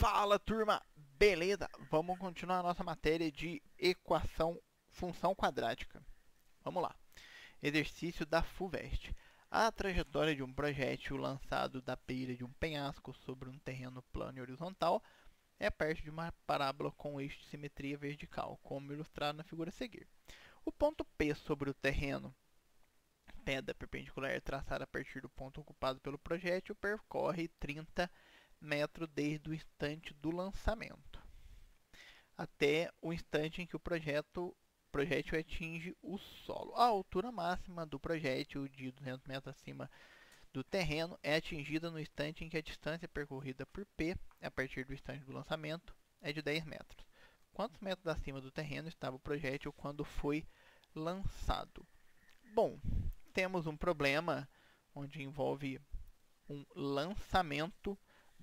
Fala, turma! Beleza? Vamos continuar a nossa matéria de equação função quadrática. Vamos lá. Exercício da FUVEST. A trajetória de um projétil lançado da beira de um penhasco sobre um terreno plano e horizontal é parte de uma parábola com eixo de simetria vertical, como ilustrado na figura a seguir. O ponto P sobre o terreno pedra perpendicular traçada a partir do ponto ocupado pelo projétil percorre 30 metros desde o instante do lançamento até o instante em que o projétil atinge o solo. A altura máxima do projétil, de 200 metros acima do terreno, é atingida no instante em que a distância percorrida por P, a partir do instante do lançamento, é de 10 metros. Quantos metros acima do terreno estava o projétil quando foi lançado? Bom, temos um problema onde envolve um lançamento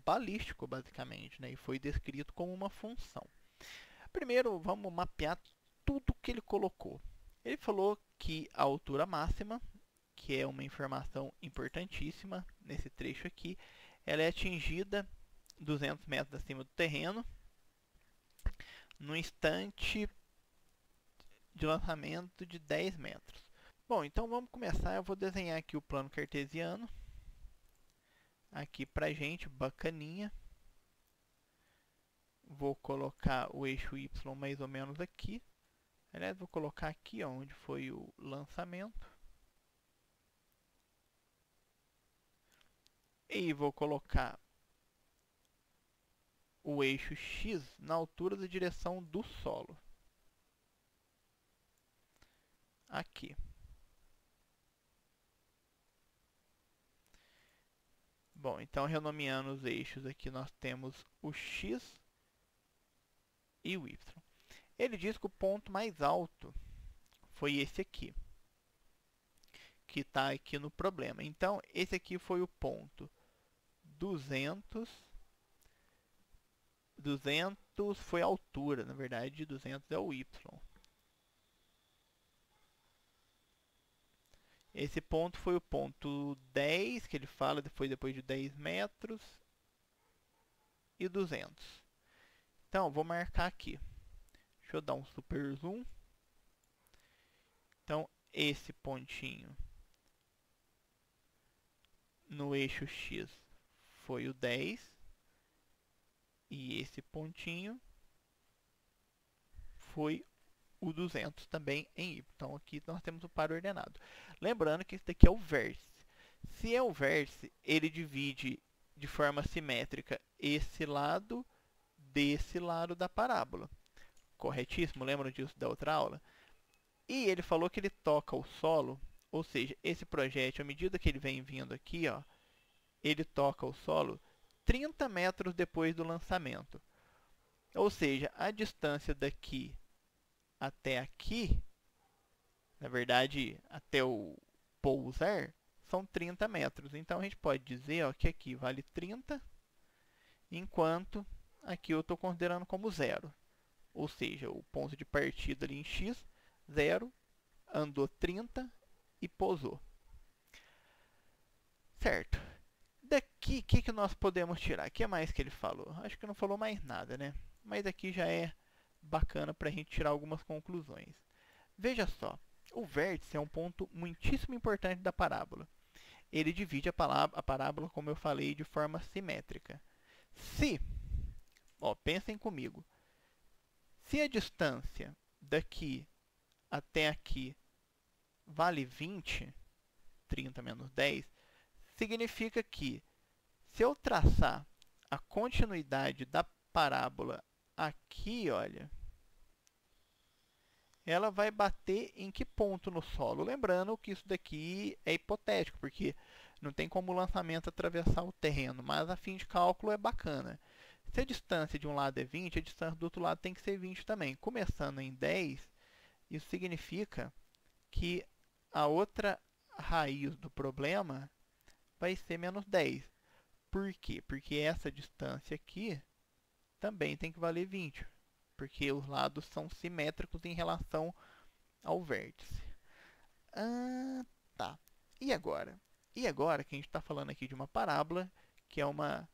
balístico, basicamente, né? E foi descrito como uma função. Primeiro, vamos mapear tudo que ele colocou. Ele falou que a altura máxima, que é uma informação importantíssima nesse trecho aqui, ela é atingida 200 metros acima do terreno, no instante de lançamento de 10 metros. Bom, então vamos começar. Eu vou desenhar aqui o plano cartesiano, aqui pra gente, bacaninha. Vou colocar o eixo Y mais ou menos aqui. Aliás, vou colocar aqui onde foi o lançamento. E vou colocar o eixo X na altura da direção do solo. Aqui. Bom, então renomeando os eixos aqui, nós temos o X e o Y. Ele diz que o ponto mais alto foi esse aqui, que está aqui no problema. Então, esse aqui foi o ponto 200. 200 foi a altura, na verdade 200 é o Y. Esse ponto foi o ponto 10, que ele fala, foi depois de 10 metros, e 200. Então, vou marcar aqui. Deixa eu dar um super zoom. Então, esse pontinho no eixo X foi o 10. E esse pontinho foi o 200 também em Y. Então, aqui nós temos o par ordenado. Lembrando que esse daqui é o vértice. Se é o vértice, ele divide de forma simétrica esse lado desse lado da parábola. Corretíssimo? Lembram disso da outra aula? E ele falou que ele toca o solo, ou seja, esse projétil, à medida que ele vem vindo aqui, ó, ele toca o solo 30 metros depois do lançamento. Ou seja, a distância daqui até aqui, na verdade, até o pousar, são 30 metros. Então, a gente pode dizer, ó, que aqui vale 30, enquanto aqui eu estou considerando como zero. Ou seja, o ponto de partida ali em X, 0, andou 30 e pousou. Certo. Daqui, o que nós podemos tirar? O que mais que ele falou? Acho que não falou mais nada, né? Mas aqui já é bacana para a gente tirar algumas conclusões. Veja só, o vértice é um ponto muitíssimo importante da parábola. Ele divide a parábola, como eu falei, de forma simétrica. Se, ó, pensem comigo, se a distância daqui até aqui vale 20, 30 menos 10, significa que se eu traçar a continuidade da parábola aqui, olha, ela vai bater em que ponto no solo? Lembrando que isso daqui é hipotético, porque não tem como o lançamento atravessar o terreno, mas a fim de cálculo é bacana. Se a distância de um lado é 20, a distância do outro lado tem que ser 20 também. Começando em 10, isso significa que a outra raiz do problema vai ser menos 10. Por quê? Porque essa distância aqui também tem que valer 20, porque os lados são simétricos em relação ao vértice. Tá. E agora? E agora que a gente está falando aqui de uma parábola, que é uma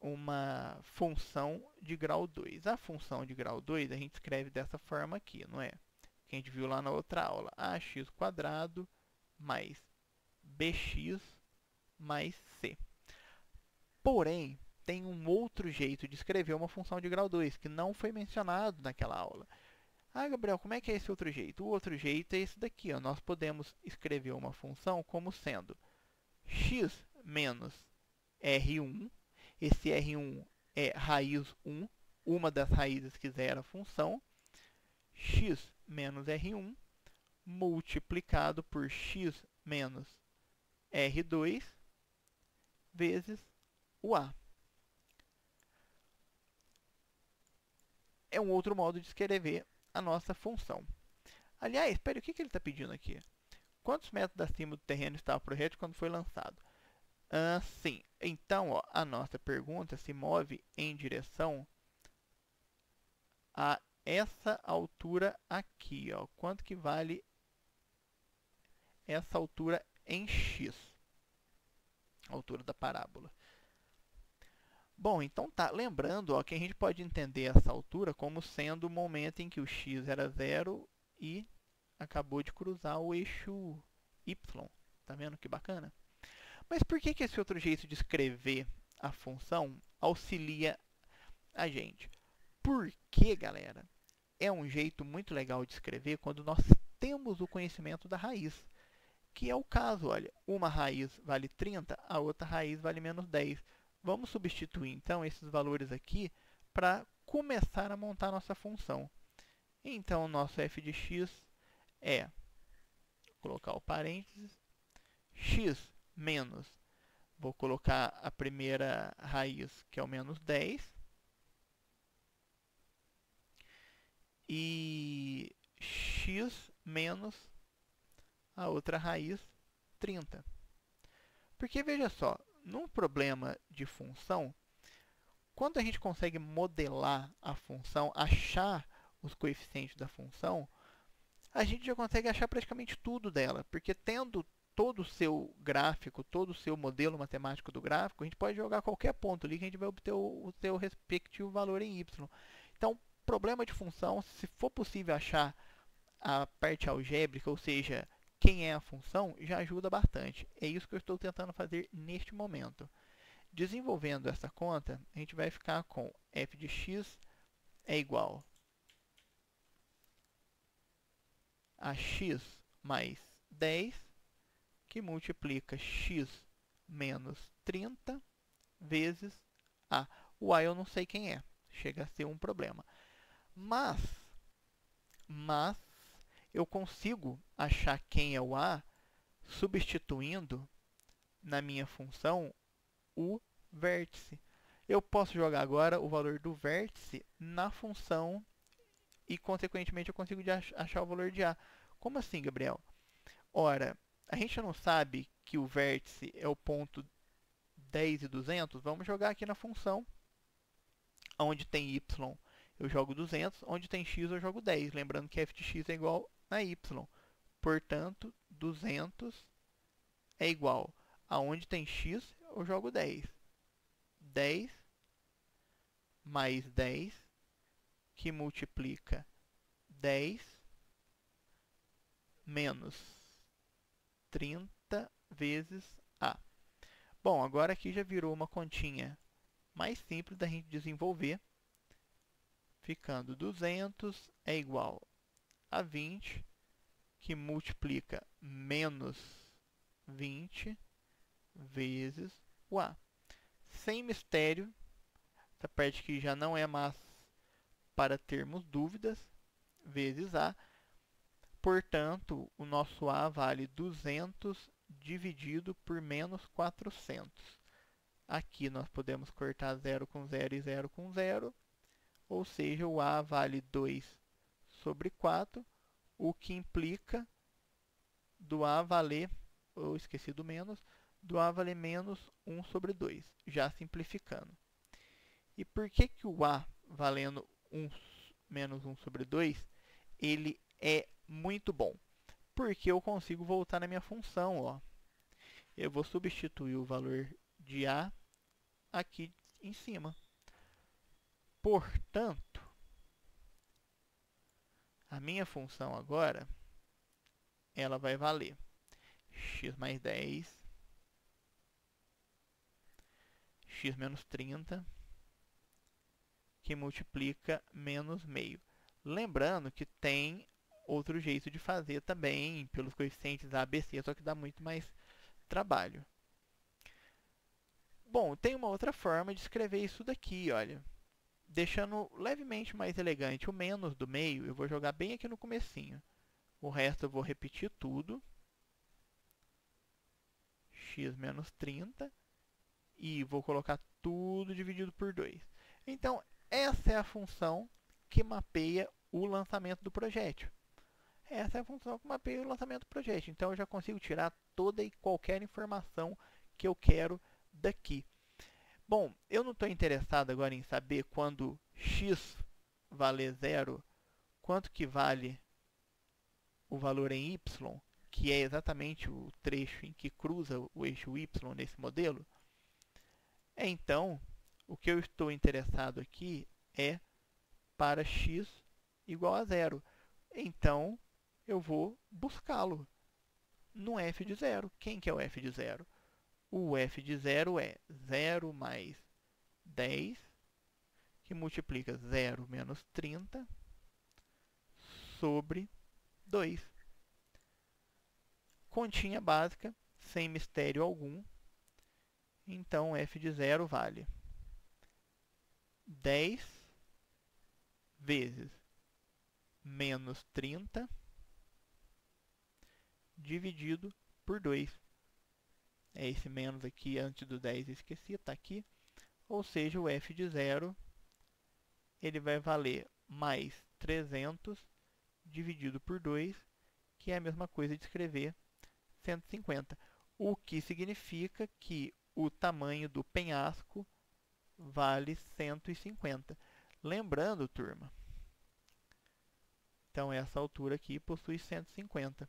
uma função de grau 2. A função de grau 2 a gente escreve dessa forma aqui, não é? Que a gente viu lá na outra aula. Ax² mais bx mais c. Porém, tem um outro jeito de escrever uma função de grau 2, que não foi mencionado naquela aula. Ah, Gabriel, como é que é esse outro jeito? O outro jeito é esse daqui. Ó. Nós podemos escrever uma função como sendo x menos R1. Esse R1 é raiz 1, uma das raízes que zera a função. X menos R1 multiplicado por x menos R2 vezes o A. É um outro modo de escrever a nossa função. Aliás, espere, o que ele está pedindo aqui? Quantos metros acima do terreno estava o projétil quando foi lançado? Sim. Então, ó, a nossa pergunta se move em direção a essa altura aqui. Ó. Quanto que vale essa altura em x? A altura da parábola. Bom, então tá. Lembrando ó, que a gente pode entender essa altura como sendo o momento em que o x era 0 e acabou de cruzar o eixo y. Tá vendo que bacana? Mas por que esse outro jeito de escrever a função auxilia a gente? Porque, galera, é um jeito muito legal de escrever quando nós temos o conhecimento da raiz. Que é o caso, olha, uma raiz vale 30, a outra raiz vale menos 10. Vamos substituir, então, esses valores aqui para começar a montar nossa função. Então, o nosso f de x é, vou colocar o parênteses, x menos, vou colocar a primeira raiz, que é o menos 10, e x menos a outra raiz, 30. Porque, veja só, num problema de função, quando a gente consegue modelar a função, achar os coeficientes da função, a gente já consegue achar praticamente tudo dela, porque tendo todo o seu gráfico, todo o seu modelo matemático do gráfico, a gente pode jogar qualquer ponto ali que a gente vai obter o seu respectivo valor em y. Então, problema de função, se for possível achar a parte algébrica, ou seja, quem é a função, já ajuda bastante. É isso que eu estou tentando fazer neste momento. Desenvolvendo essa conta, a gente vai ficar com f de x é igual a x mais 10, que multiplica x menos 30 vezes a. O a eu não sei quem é, chega a ser um problema. Mas eu consigo achar quem é o a substituindo na minha função o vértice. Eu posso jogar agora o valor do vértice na função e, consequentemente, eu consigo achar o valor de A. Como assim, Gabriel? Ora, a gente não sabe que o vértice é o ponto 10 e 200? Vamos jogar aqui na função. Onde tem y, eu jogo 200. Onde tem x, eu jogo 10. Lembrando que f de x é igual a y. Portanto, 200 é igual a onde tem x, eu jogo 10. 10 mais 10, que multiplica 10 menos 30 vezes A. Bom, agora aqui já virou uma continha mais simples da gente desenvolver, ficando 200 é igual a 20, que multiplica menos 20 vezes o A. Sem mistério, essa parte aqui já não é mais para termos dúvidas, vezes A. Portanto, o nosso A vale 200 dividido por menos 400. Aqui nós podemos cortar 0 com 0 e 0 com 0. Ou seja, o A vale 2 sobre 4, o que implica do A valer, eu esqueci do menos, do A valer menos 1 sobre 2, já simplificando. E por que o A valendo menos 1 sobre 2, ele é muito bom? Porque eu consigo voltar na minha função. Ó. Eu vou substituir o valor de A aqui em cima. Portanto, a minha função agora, ela vai valer x mais 10, x menos 30, que multiplica menos meio. Lembrando que tem outro jeito de fazer também, pelos coeficientes A, B, C, só que dá muito mais trabalho. Bom, tem uma outra forma de escrever isso daqui, olha. Deixando levemente mais elegante o menos do meio, eu vou jogar bem aqui no comecinho. O resto eu vou repetir tudo. X menos 30. E vou colocar tudo dividido por 2. Então, essa é a função que mapeia o lançamento do projétil. Essa é a função que mapeia o lançamento do projétil. Então, eu já consigo tirar toda e qualquer informação que eu quero daqui. Bom, eu não estou interessado agora em saber quando x valer 0, quanto que vale o valor em y, que é exatamente o trecho em que cruza o eixo y nesse modelo. Então, o que eu estou interessado aqui é para x igual a 0. Então, eu vou buscá-lo no f de 0. Quem que é o f de 0? O f de 0 é 0 mais 10, que multiplica 0 menos 30 sobre 2. Continha básica, sem mistério algum. Então, f de 0 vale 10 vezes menos 30 dividido por 2. É esse menos aqui, antes do 10 eu esqueci, está aqui. Ou seja, o f de 0 ele vai valer mais 300 dividido por 2, que é a mesma coisa de escrever 150. O que significa que o tamanho do penhasco vale 150. Lembrando, turma, então essa altura aqui possui 150.